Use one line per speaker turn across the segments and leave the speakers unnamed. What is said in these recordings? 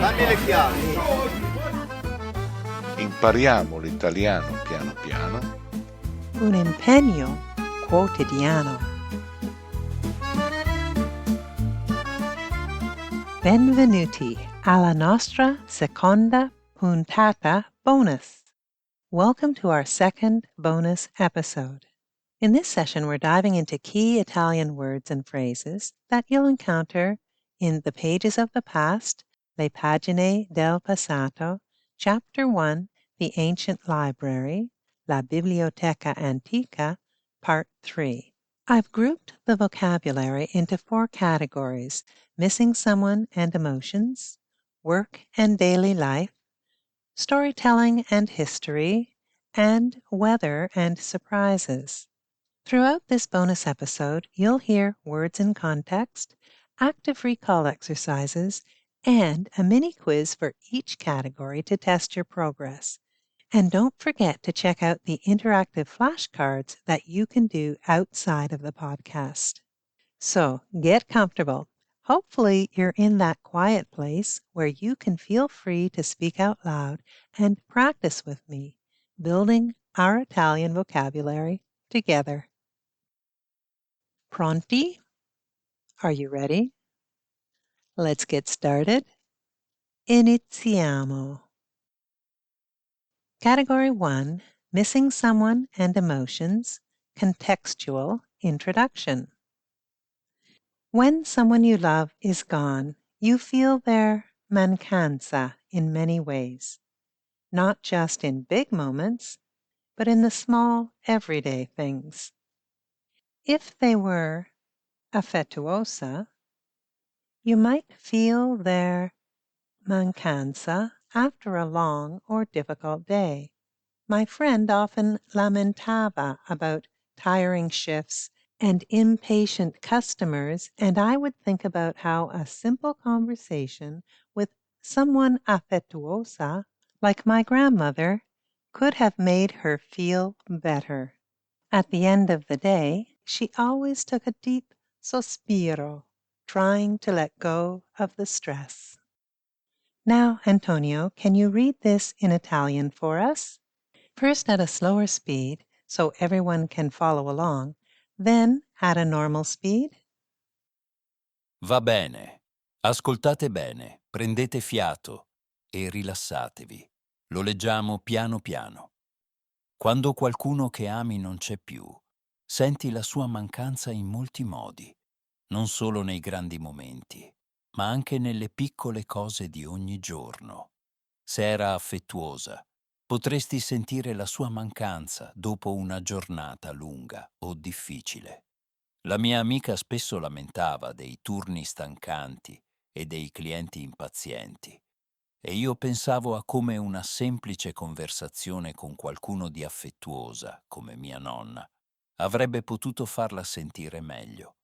Dammi le chiavi.
Impariamo l'italiano piano piano.
Un impegno quotidiano. Benvenuti alla nostra seconda puntata bonus. Welcome to our second bonus episode. In this session, we're diving into key Italian words and phrases that you'll encounter in The Pages of the Past, Le Pagine del Passato, Chapter 1, The Ancient Library, La Biblioteca Antica, Part 3. I've grouped the vocabulary into 4 categories: missing someone and emotions, work and daily life, storytelling and history, and weather and surprises. Throughout this bonus episode, you'll hear words in context, active recall exercises, and a mini quiz for each category to test your progress. And don't forget to check out the interactive flashcards that you can do outside of the podcast. So get comfortable. Hopefully you're in that quiet place where you can feel free to speak out loud and practice with me, building our Italian vocabulary together. Pronti? Are you ready? Let's get started. Iniziamo. Category 1, missing someone and emotions, contextual introduction. When someone you love is gone, you feel their mancanza in many ways, not just in big moments, but in the small, everyday things. If they were affettuosa, you might feel their mancanza after a long or difficult day. My friend often lamentava about tiring shifts and impatient customers, and I would think about how a simple conversation with someone affettuosa, like my grandmother, could have made her feel better. At the end of the day, she always took a deep sospiro, trying to let go of the stress. Now, Antonio, can you read this in Italian for us? First at a slower speed, so everyone can follow along, then at a normal speed.
Va bene. Ascoltate bene, prendete fiato e rilassatevi. Lo leggiamo piano piano. Quando qualcuno che ami non c'è più, senti la sua mancanza in molti modi, non solo nei grandi momenti, ma anche nelle piccole cose di ogni giorno. Se era affettuosa, potresti sentire la sua mancanza dopo una giornata lunga o difficile. La mia amica spesso lamentava dei turni stancanti e dei clienti impazienti, e io pensavo a come una semplice conversazione con qualcuno di affettuosa, come mia nonna, avrebbe potuto farla sentire meglio.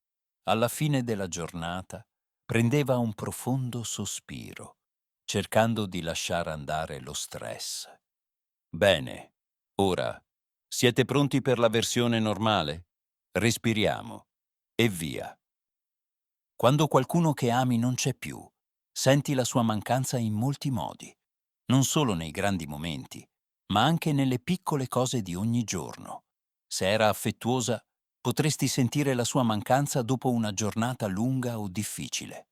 Alla fine della giornata prendeva un profondo sospiro, cercando di lasciare andare lo stress. Bene, ora, siete pronti per la versione normale? Respiriamo e via. Quando qualcuno che ami non c'è più, senti la sua mancanza in molti modi, non solo nei grandi momenti, ma anche nelle piccole cose di ogni giorno. Se era affettuosa, potresti sentire la sua mancanza dopo una giornata lunga o difficile.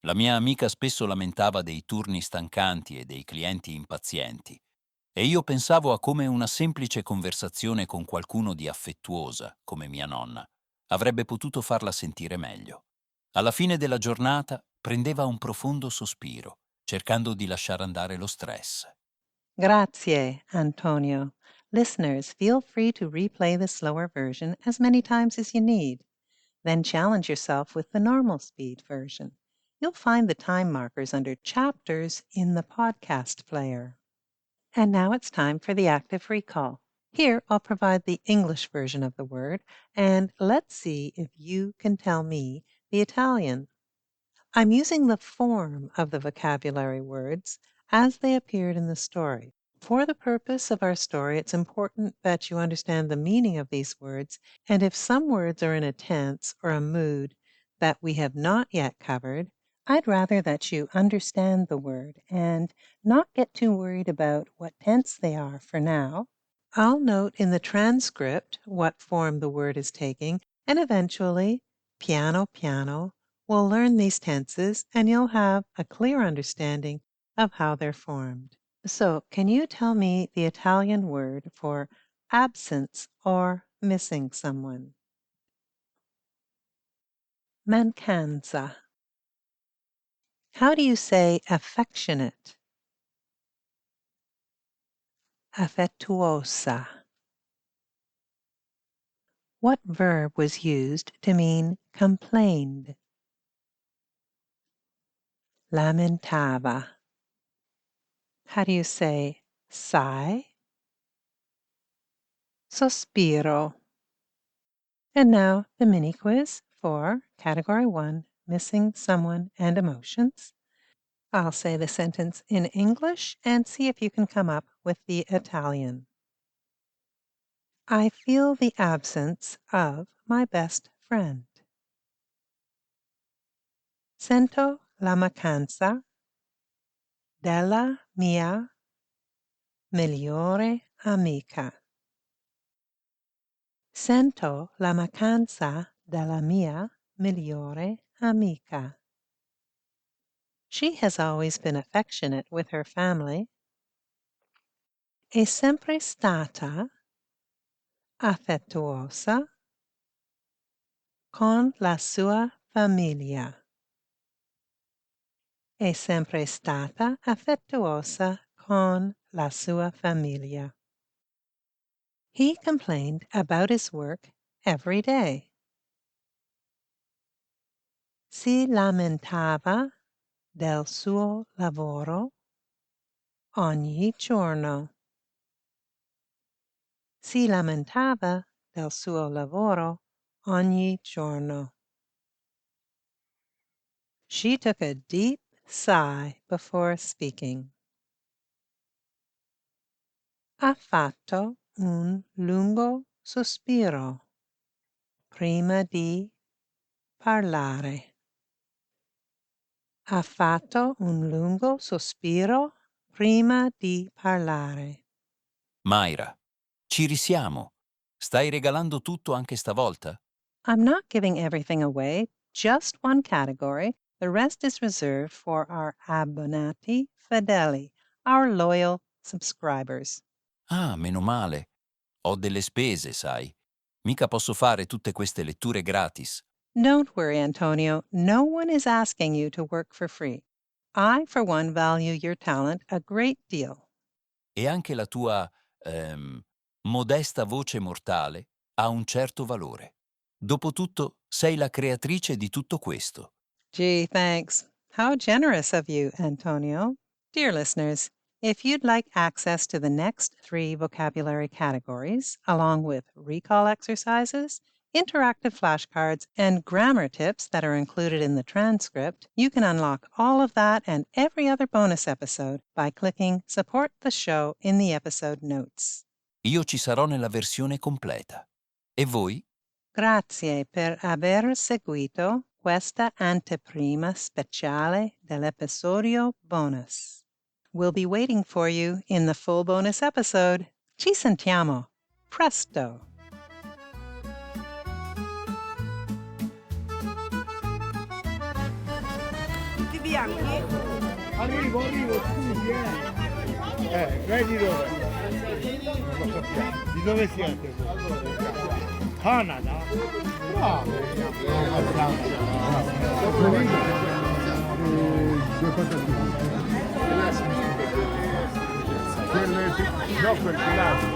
La mia amica spesso lamentava dei turni stancanti e dei clienti impazienti, e io pensavo a come una semplice conversazione con qualcuno di affettuosa, come mia nonna, avrebbe potuto farla sentire meglio. Alla fine della giornata prendeva un profondo sospiro, cercando di lasciare andare lo stress.
Grazie, Antonio. Listeners, feel free to replay the slower version as many times as you need. Then challenge yourself with the normal speed version. You'll find the time markers under chapters in the podcast player. And now it's time for the active recall. Here, I'll provide the English version of the word, and let's see if you can tell me the Italian. I'm using the form of the vocabulary words as they appeared in the story. For the purpose of our story, it's important that you understand the meaning of these words, and if some words are in a tense or a mood, that we have not yet covered, I'd rather that you understand the word and not get too worried about what tense they are for now. I'll note in the transcript what form the word is taking, and eventually, piano piano, we'll learn these tenses and you'll have a clear understanding of how they're formed. So, can you tell me the Italian word for absence or missing someone? Mancanza. How do you say affectionate? Affettuosa. What verb was used to mean complained? Lamentava. How do you say sigh? Sospiro. And now the mini quiz for Category 1, Missing Someone and Emotions. I'll say the sentence in English and see if you can come up with the Italian. I feel the absence of my best friend. Sento la mancanza della mia migliore amica. Sento la mancanza della mia migliore amica. She has always been affectionate with her family. È sempre stata affettuosa con la sua famiglia. È sempre stata affettuosa con la sua famiglia. He complained about his work every day. Si lamentava del suo lavoro ogni giorno. Si lamentava del suo lavoro ogni giorno. She took a deep sigh before speaking. Ha fatto un lungo sospiro prima di parlare. Ha fatto un lungo sospiro prima di parlare.
Mayra, ci risiamo. Stai regalando tutto anche stavolta?
I'm not giving everything away, just one category. The rest is reserved for our abbonati fedeli, our loyal subscribers.
Ah, meno male. Ho delle spese, sai. Mica posso fare tutte queste letture gratis.
Don't worry, Antonio. No one is asking you to work for free. I, for one, value your talent a great deal.
E anche la tua, modesta voce mortale ha un certo valore. Dopotutto, sei la creatrice di tutto questo.
Gee, thanks. How generous of you, Antonio. Dear listeners, if you'd like access to the next 3 vocabulary categories, along with recall exercises, interactive flashcards, and grammar tips that are included in the transcript, you can unlock all of that and every other bonus episode by clicking Support the Show in the episode notes.
Io ci sarò nella versione completa. E voi?
Grazie per aver seguito questa anteprima speciale dell'episodio bonus. We'll be waiting for you in the full bonus episode. Ci sentiamo. Presto.
Tutti bianchi?
Arrivo, scusi, lei di dove? Non lo sappiamo. Di dove siete voi? Canada? No. Quel pilastro.